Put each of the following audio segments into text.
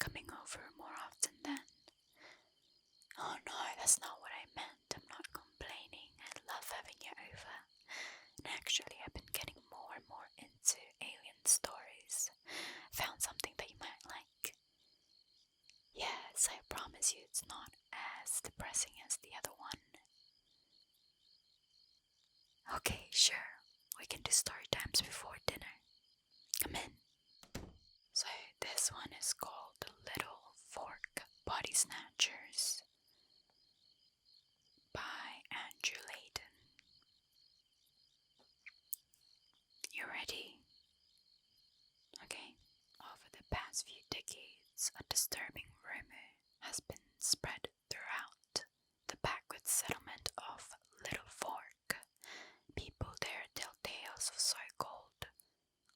coming over more often then? Oh no, that's not what I meant. I'm not complaining. I love having you over. And actually, I've been getting more and more into alien stories. Found something that you might like. Yes, I promise you it's not as depressing as the other one. Okay, sure. We can do story times before dinner. Come in. So this one is called The Little Fork Body Snatchers by Andrew Layden. You ready? Okay. Over the past few decades, a disturbing rumor has been spread throughout the backwoods settlement of Little Fork. People there tell tales of so-called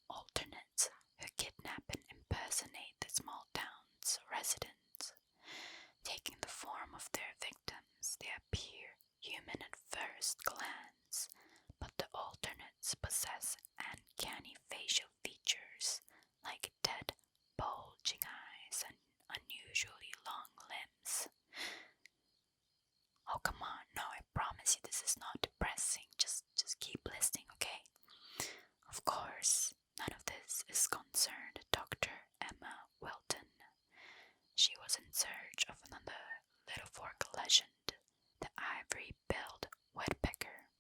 alternates who kidnap and impersonate the small town's residents. Taking the form of their victims, they appear human at first glance, but the alternates possess uncanny facial features like dead, bulging eyes and unusually long limbs. Oh, come on, no, I promise you this is not depressing. Just keep listening, okay? Of course, none of this is concerned Dr. Emma Wilton. She was in search of another Little Fork legend, the ivory-billed woodpecker.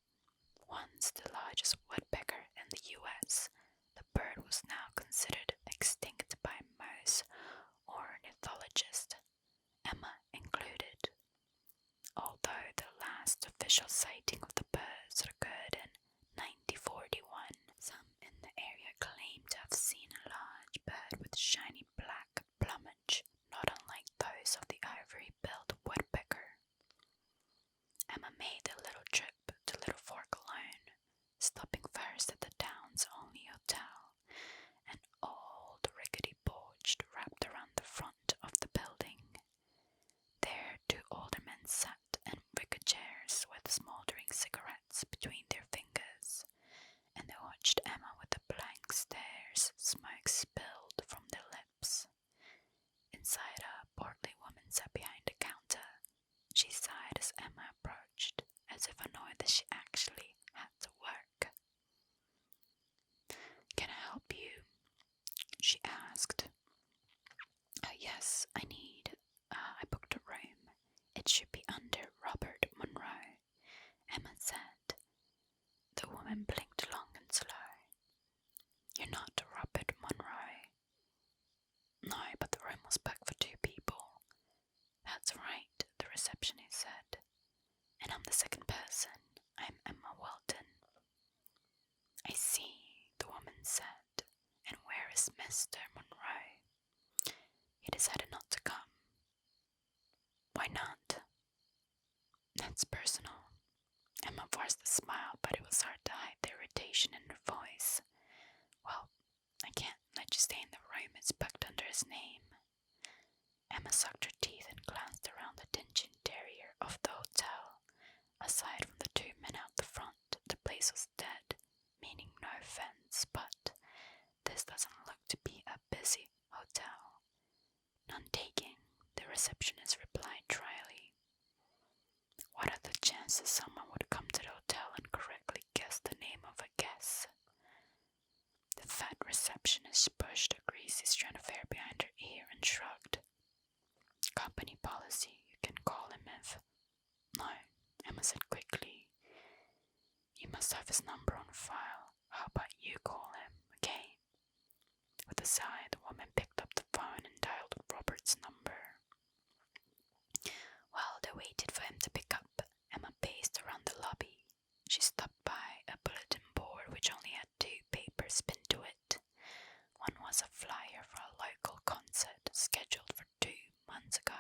Once the largest woodpecker in the US, the bird was now considered extinct by most ornithologists, Emma included. Although the last official sighting of the birds occurred in 1941, some in the area claim to have seen a large bird with shiny black plumage, not unlike those of the ivory-billed woodpecker. Emma made a little trip to Little Fork alone, stopping first at the town's only hotel, an old rickety porch wrapped around the front of the building. There, two older men sat in wicker chairs with smoldering cigarettes between their fingers, and they watched Emma with the blank stares, smoke spilled from their lips. Inside, a portly woman sat behind the counter. She sighed as Emma approached, as if annoyed that she actually had to work. "Can I help you?" she asked. Yes, I booked a room. It should be under Robert Monroe," Emma said. The woman blinked long and slow. "You're not Robert Monroe?" "No, but the room was booked for 2 people. "That's right," the receptionist said. "And I'm the second person. I'm Emma Wilton." "I see," the woman said. "And where is Mr. Monroe?" "He decided not to come." "Why not?" "That's personal." Emma forced a smile, but it was hard to hide the irritation in her voice. "Well, I can't let you stay in the room. It's booked under his name." Emma sucked her teeth and glanced around the dingy interior of the hotel. Aside from the 2 men out the front, the place was dead, meaning no offense, but this doesn't look to be a busy hotel. "None taking," the receptionist replied dryly. "What are the chances someone would come to the hotel and correctly guess the name of a guest?" The fat receptionist pushed a greasy strand of hair behind her ear and shrugged. "Company policy, you can call him if—" "No," Emma said quickly. "You must have his number on file. How about you call him, okay?" With a sigh, the woman picked up the phone and dialed Robert's number. While they waited for him to pick up, Emma paced around the lobby. She stopped by a bulletin board which only had 2 papers pinned to it. One was a flyer for a local concert scheduled for 2 months ago.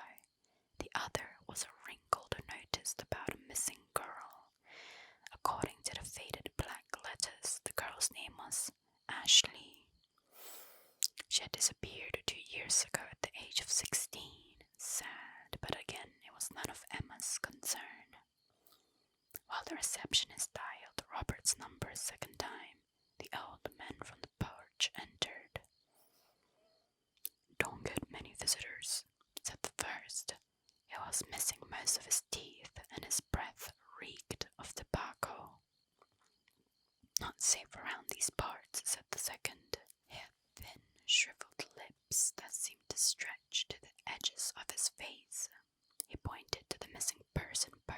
The other was a wrinkled notice about a missing girl. According to the faded black letters, the girl's name was Ashley. She had disappeared 2 years ago at the age of 16. Sad, but again, it was none of Emma's concern. While the receptionist dialed Robert's number a second time, the old man from the porch entered. "Don't get many visitors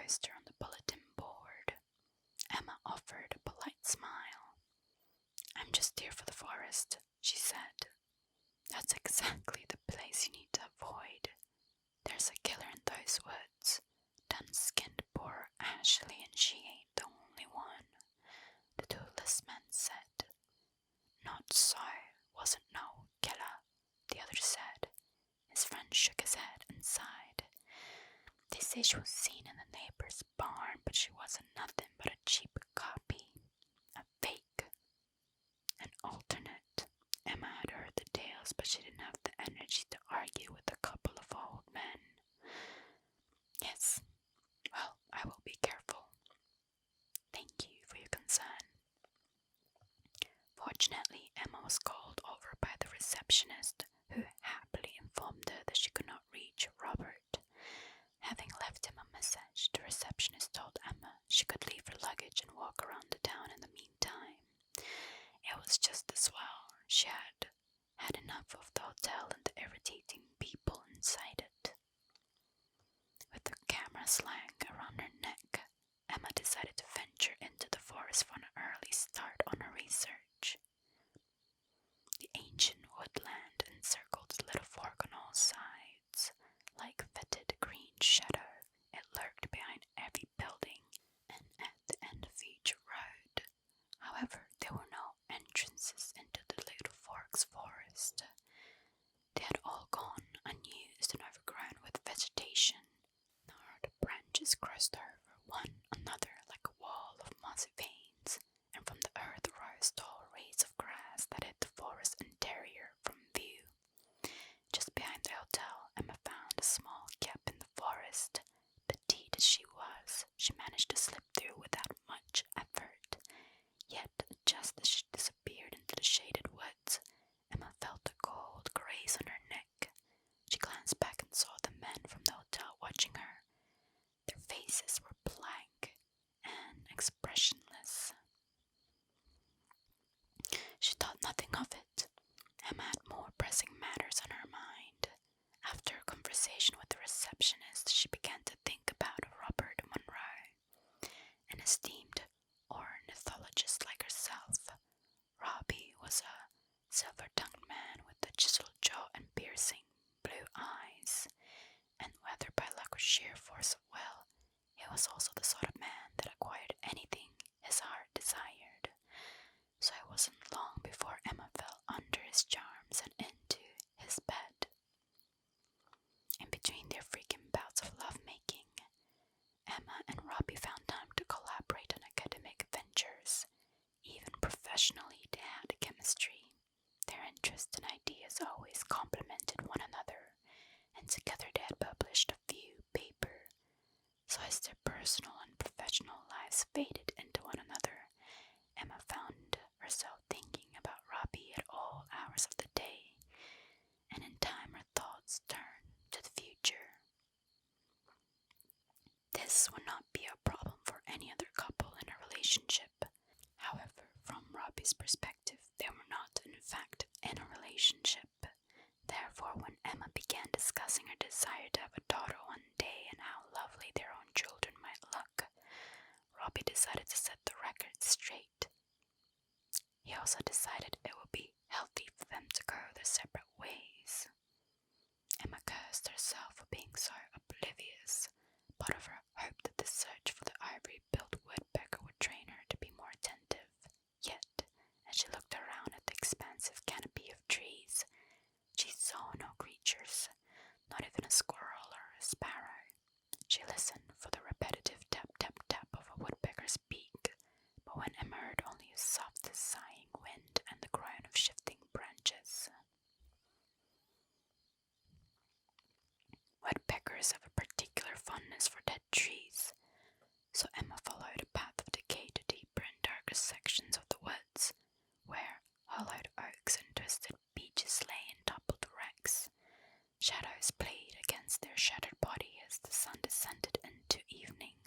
poster on the bulletin board. Emma offered a polite smile. "I'm just here for the forest," she said. "That's exactly the place you need to avoid. There's a killer in those woods. Done skinned poor Ashley, and she ain't the only one," the toothless man said. "Not so, wasn't no killer," the other said. His friend shook his head and sighed. "They say she was seen in the neighbor's barn, but she wasn't nothing but a cheap copy. A fake. An alternate." Emma had heard the tales, but she didn't have the energy to argue with a couple of old men. "Yes, well, I will be careful. Thank you for your concern." Fortunately, Emma was called over by the receptionist, who happily informed her that she could not reach Robert. Having left him a message, the receptionist told Emma she could leave her luggage and walk around the town in the meantime. It was just as well. She had had enough of the hotel and the irritating people inside it. With her camera slang around her neck, Emma decided to venture into the forest for an early start on her research. The ancient woodland encircled the little fork on all sides. Like fetid green shadow, it lurked behind every building and at the end of each road. However, there were no entrances into the little fork's forest. They had all gone unused and overgrown with vegetation, nor the branches crossed over one another like a wall of mossy veins, and from the earth rose tall rays of grass that hid the forest interior from view. Just behind the hotel, Emma found a small gap in the forest. Petite as she was, she managed to slip through without much effort. Yet, just as she disappeared into the shaded woods, Emma felt a cold graze on her neck. She glanced back and saw the men from the hotel watching her. Their faces were blank and expressionless. She thought nothing of it. Emma had more pressing matters on her mind. After a conversation with the receptionist, she began to think about Robert Monroe. An esteemed ornithologist like herself, Robbie was a silver-tongued man with a chiseled jaw and piercing blue eyes, and whether by luck or sheer force of will, he was also the sort of man that acquired anything his heart desired. So it wasn't long before Emma fell under his charms and into his bed. In between their frequent bouts of love-making, Emma and Robbie found time to collaborate on academic ventures. Even professionally, they had chemistry. Their interests and ideas always complemented one another, and together they had published a few papers. So as their personal and professional lives faded into one another, Emma found herself thinking about Robbie at all hours of the day, and in time her thoughts turned to the future. This would not be a problem for any other couple in a relationship. However, from Robbie's perspective, they were not, in fact, in a relationship. Therefore, when Emma began discussing her desire to have a daughter one day and how lovely their own children might look, Robbie decided to set the record straight. He also decided it would be healthy for them to go their separate ways. Emma cursed herself for being so oblivious. Part of her hoped that the search for the ivory-billed woodpecker would train her to be more attentive. Yet, as she looked around at the expansive canopy of trees, she saw no creatures, not even a squirrel or a sparrow. She listened for the repetitive tap-tap-tap of a woodpecker's beak, but when Emma heard only a soft sighing wind and the groan of shifting branches. Woodpeckers have a particular fondness for dead trees, so Emma followed a path of decay to deeper and darker sections of the woods, where hollowed oaks and twisted beeches lay in toppled wrecks. Shadows played against their shattered body as the sun descended into evening.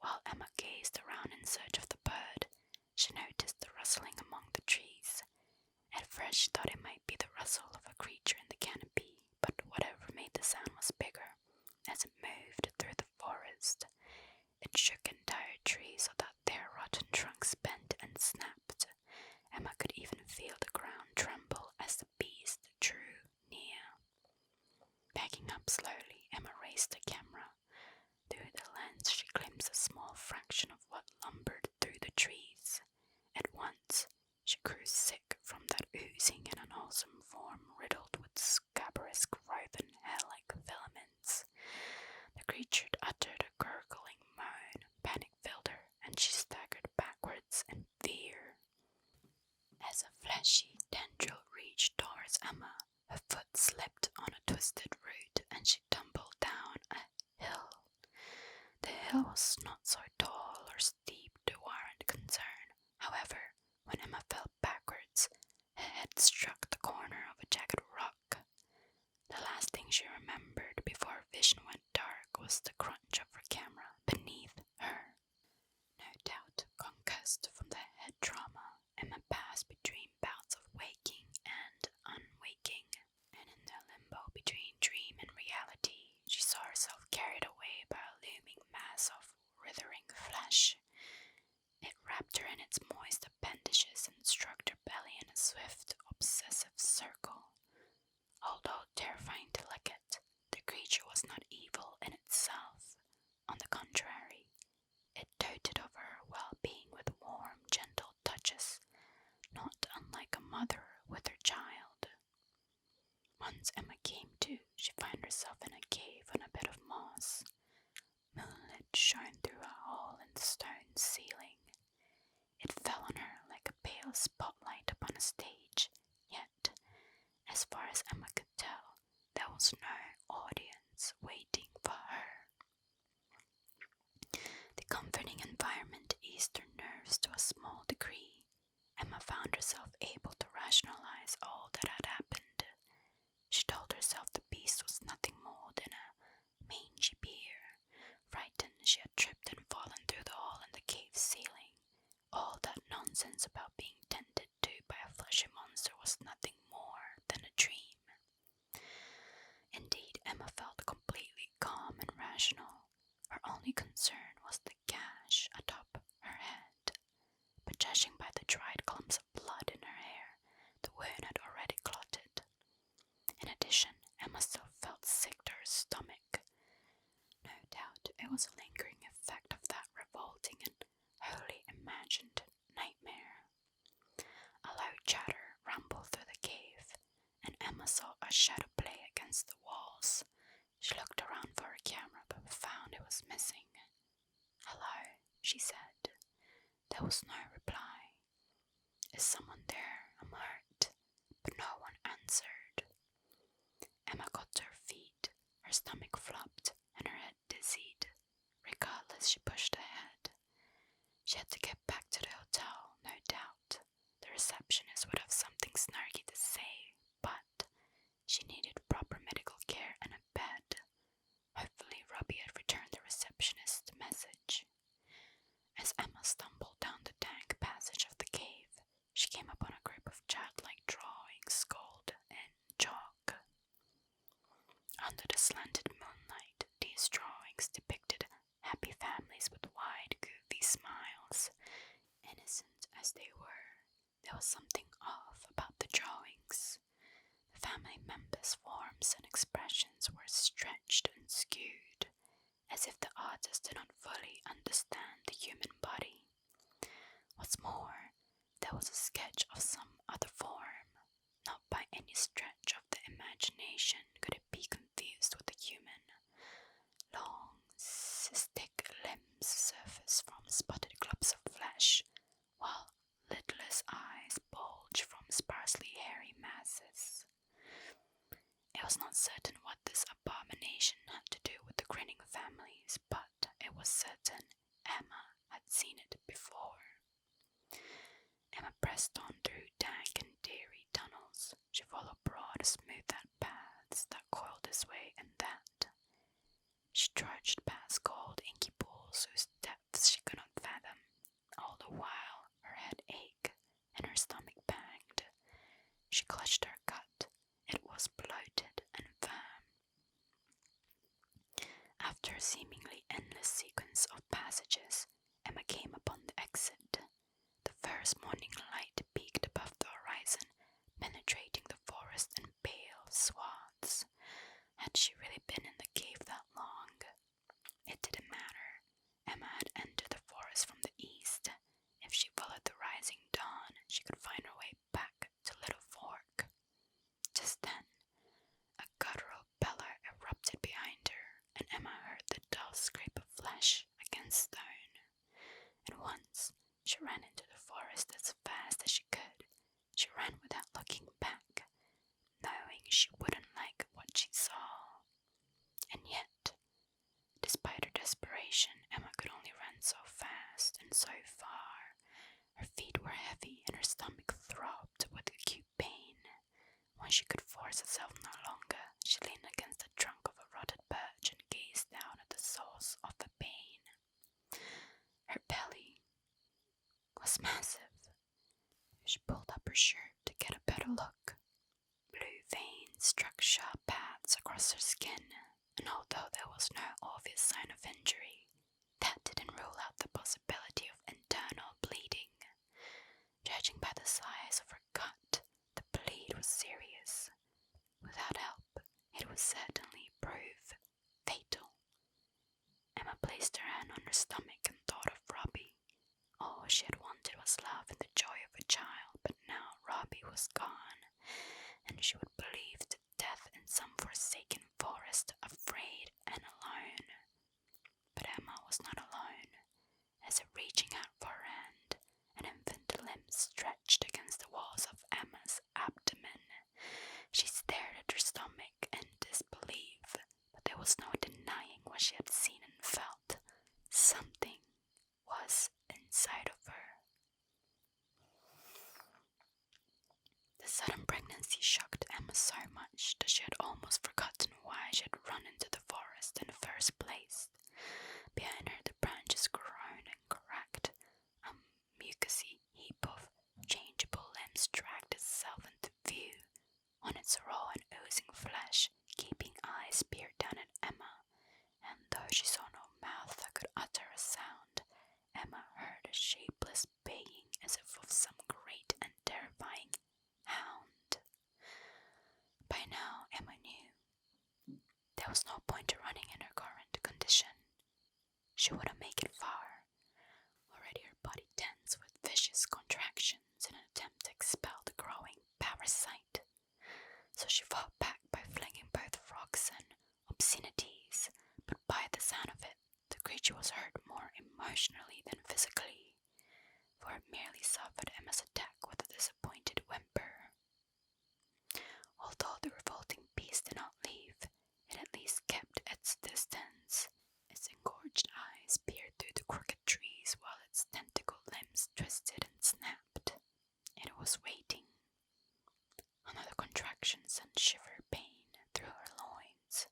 While Emma gazed around in search of the bird, she noticed the rustling among the trees. At first she thought it might be the rustle of a creature in the canopy, but whatever made the sound was bigger, as it moved through the forest. tendril reached towards Emma, her foot slipped on a twisted root and she tumbled down a hill. The hill was not so tall or steep to warrant concern. However, when Emma fell backwards, her head struck the corner of a jagged rock. The last thing she remembered before her vision went dark was the crunch of her camera beneath her. No doubt concussed from the head trauma, Emma passed between bouts of waking and unwaking, and in the limbo between dream and reality, she saw herself carried away by a looming mass of writhing flesh. It wrapped her in its moist appendages and struck her belly in a swift, obsessive circle. Although terrifying to look at, the creature was not evil in itself. On the contrary, it doted over her well-being with warm, gentle touches, not unlike a mother with her child. Once Emma came to, she found herself in a cave on a bed of moss. Moonlight shone through a hole in the stone ceiling. It fell on her like a pale spotlight upon a stage, yet, as far as Emma could tell, there was no audience waiting for her. The comforting environment eased her nerves to a small degree. Emma found herself able to rationalize all that had happened. She told herself the beast was nothing more than a mangy bear. Frightened, she had tripped and fallen through the hole in the cave ceiling. All that nonsense about being tended to by a fleshy monster was nothing more than a dream. Indeed, Emma felt completely calm and rational. Her only concern was the gash atop her head, but judging by the dried clumps of blood in her hair, the wound had already clotted. In addition, Emma still felt sick to her stomach. No doubt it was a lingering effect of that revolting and wholly imagined nightmare. A loud chatter rumbled through the cave, and Emma saw a shadow play against the walls. She looked around for her camera, but found it was missing. "Hello," she said. There was no reply. "Is someone there? I'm hurt." But no one answered. Emma got to her feet. Her stomach flopped and her head dizzied. Regardless, she pushed ahead. She had to get back to the hotel, no doubt. The receptionist would have something snarky to say, but she needed proper medical care and a bed. Hopefully Robbie had returned the receptionist the message. As Emma stumbled down the dank passage of the cave, she came upon a group of childlike drawings scrawled in chalk. Under the slanted moonlight, these drawings depicted happy families with wide, goofy smiles. Innocent as they were, there was something off about the drawings. The family members' forms and expressions were stretched and skewed, as if the artist did not fully understand the human body. What's more, there was a sketch of some other form. Not by any stretch of the imagination could it be confused with a human. Long, cystic limbs surface from spotted clumps of flesh, while lidless eyes bulge from sparsely hairy masses. It was not certain what this abomination had to do with the grinning families, but it was certain Emma had seen it before. Emma pressed on through dank and dreary tunnels. She followed broad, smooth-out paths that coiled this way and that. She trudged past cold, inky pools whose depths she could not fathom. All the while, her head ached and her stomach banged. She clutched her gut. It was bloated and firm. After a seemingly endless sequence of passages, Emma came upon the exit. The first morning light peeked above the horizon, penetrating the forest in pale swaths. Had she really been in the cave that long? It didn't matter. Emma had entered the forest from the east. If she followed the rising dawn, she could find her way back to Little Fork. Just then, a guttural bellow erupted behind her, and Emma heard the dull scrape of flesh against stone. At once, she ran into the forest as fast as she could. She ran with without looking back, knowing she wouldn't like what she saw. And yet, despite her desperation, Emma could only run so fast and so far. Her feet were heavy and her stomach throbbed with acute pain. When she could force herself no longer, she leaned against the trunk of a rotted birch and gazed down at the source of the pain. Her belly was massive. She pulled up her shirt to get a better look. Blue veins struck sharp paths across her skin, and although there was no obvious sign of injury, that didn't rule out the possibility of internal bleeding. Judging by the size of her cut, the bleed was serious. Without help, it would certainly prove fatal. Emma placed her hand on her stomach and thought of Robbie. All she had wanted was love and the joy of a child, but now Robbie was gone, and she would believe to death in some forsaken forest, afraid and alone. But Emma was not alone. As if reaching out for her hand, an infant limb stretched against the walls of Emma's abdomen. She stared at her stomach in disbelief, but there was no denying what she had seen and felt. Something was inside of her. The sudden pregnancy shocked Emma so much that she had almost forgotten why she had run into the forest in the first place. Behind her the branches groaned and cracked. A mucousy heap of changeable limbs dragged itself into view. On its raw and oozing flesh, gaping eyes peered down at Emma, and though she saw no mouth that could utter a sound, Emma heard a shapeless baying as if of some great and terrifying hound. By now, Emma knew there was no point to running in her current condition. She wouldn't make it far. Already her body tense with vicious contractions in an attempt to expel the growing parasite. So she fought back by flinging both rocks and obscenities, but by the sound of it, the creature was hurt more emotionally than physically, for it merely suffered Emma's attack with a disappointed whimper. Although the revolting beast did not leave, it at least kept its distance. Its engorged eyes peered through the crooked trees while its tentacle limbs twisted and snapped. It was waiting. Another contraction sent shiver pain through her loins.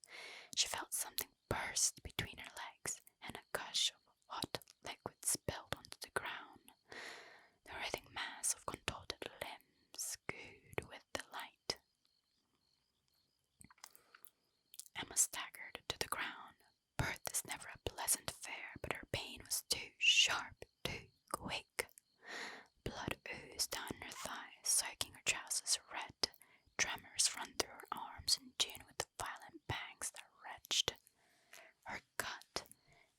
She felt something burst between her legs, and a gush of hot liquid spilled onto the ground. The writhing mass of contorted limbs gooed with delight. Emma staggered to the ground. Birth is never a pleasant affair, but her pain was too sharp, too quick. Blood oozed down her thighs, soaking her trousers red. Tremors ran through her arms in tune with the violent pangs that wrenched her gut,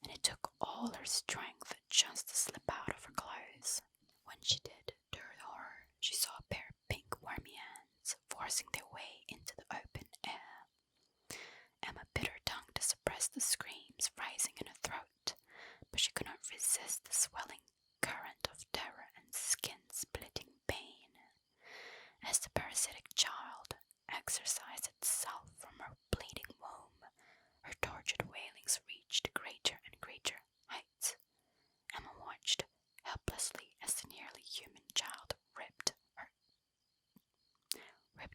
and it took all her strength just to slip out of her clothes. When she did, to her horror, she saw a pair of pink wormy hands forcing their way into the open air. Emma bit her tongue to suppress the screams rising in her throat, but she could not resist the swelling current of terror and skin-splitting pain. As the parasitic child exorcised itself from her bleeding womb, her tortured wailings reached greater and greater heights. Emma watched helplessly as the nearly human child ripped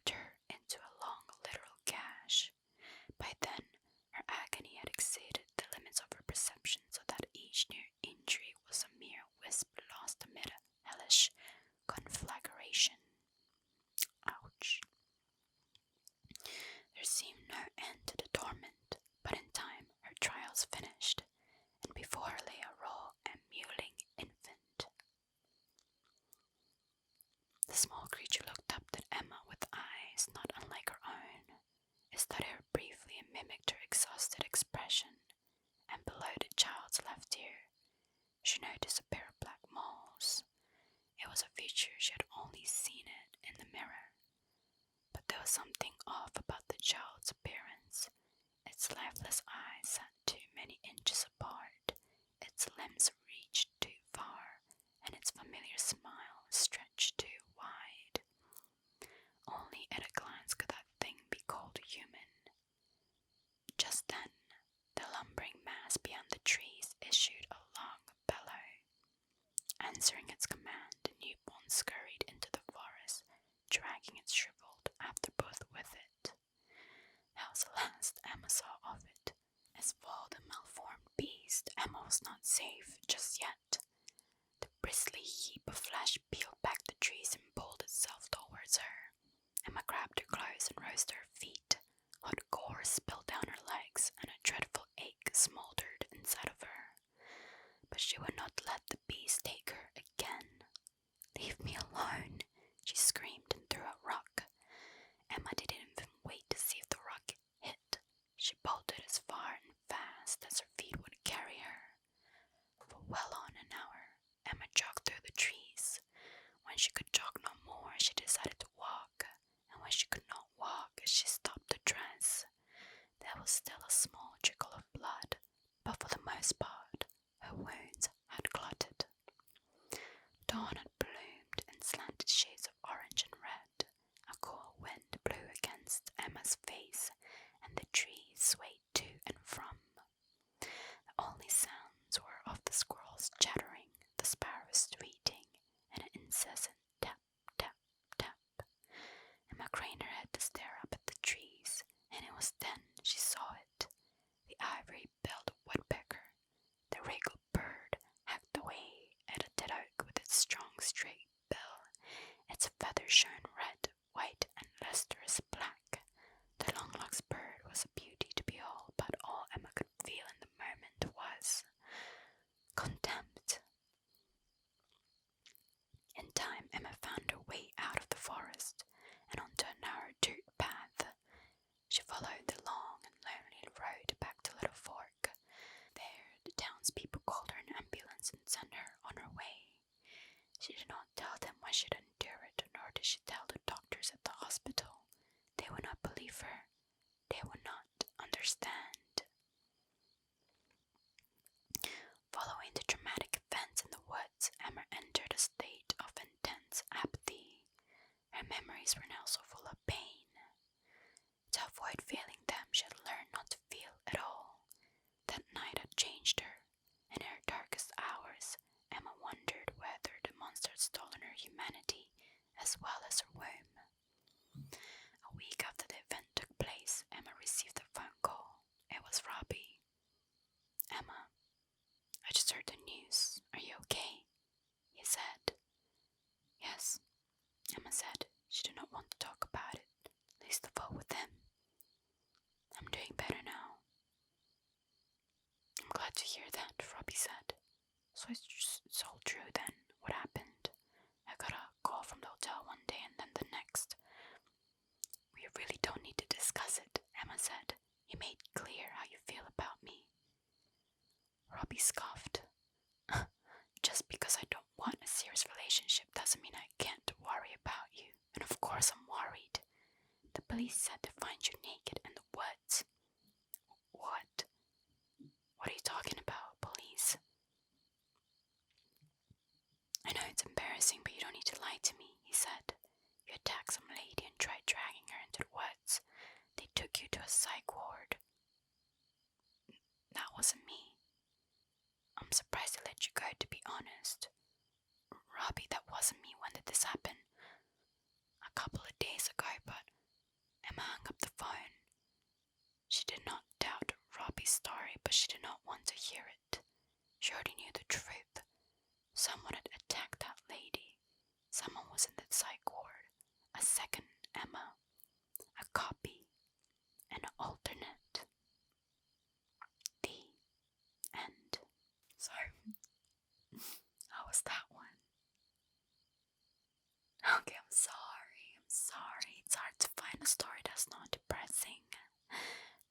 her into a long literal gash. By then, her agony had exceeded the limits of her perception, so that each new injury was a mere wisp lost amid a hellish conflagration. Ouch. There seemed no end to the torment, but in time her trials finished, and before her lay a raw and mewling infant. The small creature looked up at Emma with eyes not unlike her own. It studied her briefly and mimicked her exhausted expression, and below the child's left ear, she noticed a pair of black moles. It was a feature she had only seen it in the mirror, but there was something off about the child's appearance. Its lifeless eyes sat too many inches apart, its limbs reached too far, and its familiar smile stretched too wide. Answering its command, the newborn scurried into the forest, dragging its shriveled afterbirth with it. That was the last Emma saw of it. As for the malformed beast, Emma was not safe just yet. The bristly heap of flesh peeled back the trees and pulled itself towards her. Emma grabbed her clothes and rose to her feet. Hot gore spilled down her legs, and a dreadful ache smoldered inside of her. But she would not let the beast take her again. "Leave me alone," she screamed and threw a rock. Emma didn't even wait to see if the rock hit. She bolted as far and fast as her feet would carry her. For well on an hour, Emma jogged through the trees. When she could jog no more, she decided to walk, and when she could not walk, she stopped to dress. There was still a small trickle of blood, but for the most part, her wounds had clotted. Dawn had bloomed in slanted shades of orange and red. A cool wind blew against Emma's face, and the trees swayed to and from. The only sounds were of the squirrels chattering, the sparrows tweeting, and an incessant tap, tap, tap. Emma craned her head to stare up at the trees, and it was then she saw it. The ivory-billed woodpecker, the regal bird, hacked away at a dead oak with its strong straight bill. Its feathers shone red, white, and lustrous black. The long-locked bird was a beauty to behold, but all Emma could feel in the moment was contempt. In time, Emma found her way out of the forest and onto a narrow dirt path. She followed the long and lonely road back to Little Fork. There, the townspeople called her an ambulance and sent her on her way. She did not tell them why she'd endure it, nor did she tell the doctors at the hospital. They would not believe her. They would not understand. Following the dramatic events in the woods, Emma entered a state of intense apathy. Her memories were now so full of pain. To avoid feeling them, she had learned not to feel at all. That night had changed her. In her darkest hours, Emma wondered whether the monster had stolen her humanity as well as her womb. A week after the event took place, Emma received a phone call. It was Robbie. "Emma, I just heard the news. Are you okay?" he said. "Yes," Emma said. She did not want to talk about it, least of all with him. "I'm doing better now." "I'm glad to hear that," Robbie said. "So it's all true then, what happened? I got a call from the hotel one day and then the next." "We really don't need to discuss it," Emma said. "You made clear how you feel about me." Robbie scoffed. "Just because I don't want a serious relationship doesn't mean I can't worry about you. And of course I'm worried. The police said to find you naked in the woods." "What? What are you talking about, police?" "I know it's embarrassing, but you don't need to lie to me," he said. "You attacked some lady and tried dragging her into the woods. They took you to a psych ward." "That wasn't me." "I'm surprised they let you go, to be honest." "Robbie, that wasn't me. When did this happen?" "A couple of days ago," but Emma hung up the phone. She did not doubt Robbie's story, but she did not want to hear it. She already knew the truth. Someone had attacked that lady. Someone was in the psych ward. A second Emma. A copy. An alternate. The end. So, how was that one? Okay, I'm sorry. It's hard to find a story that's not depressing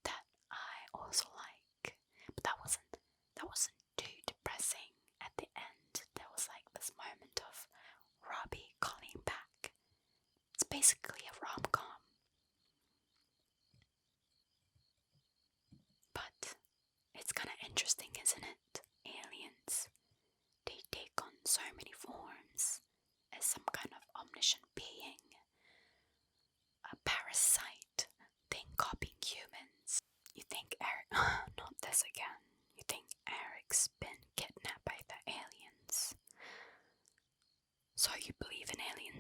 that I also like. But that wasn't too depressing. At the end, there was like this moment of Robbie calling back. It's basically a rom-com. But it's kind of interesting, isn't it? Aliens. They take on so many forms as some kind of omniscient being. A parasite thing copying humans. You think Eric... not this again. You think Eric's been kidnapped by the aliens.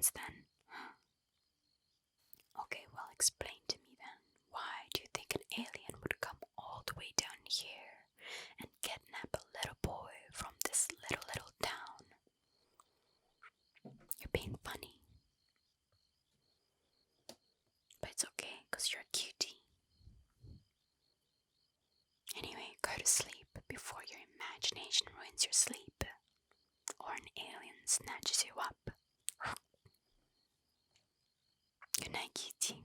aliens then? Okay, well, explain to me then. Why do you think an alien would come all the way down here and kidnap a little boy from this little town? You're being funny. But it's okay, because you're a cutie. Anyway, go to sleep before your imagination ruins your sleep. Or an alien snatches you up. Good night, cutie.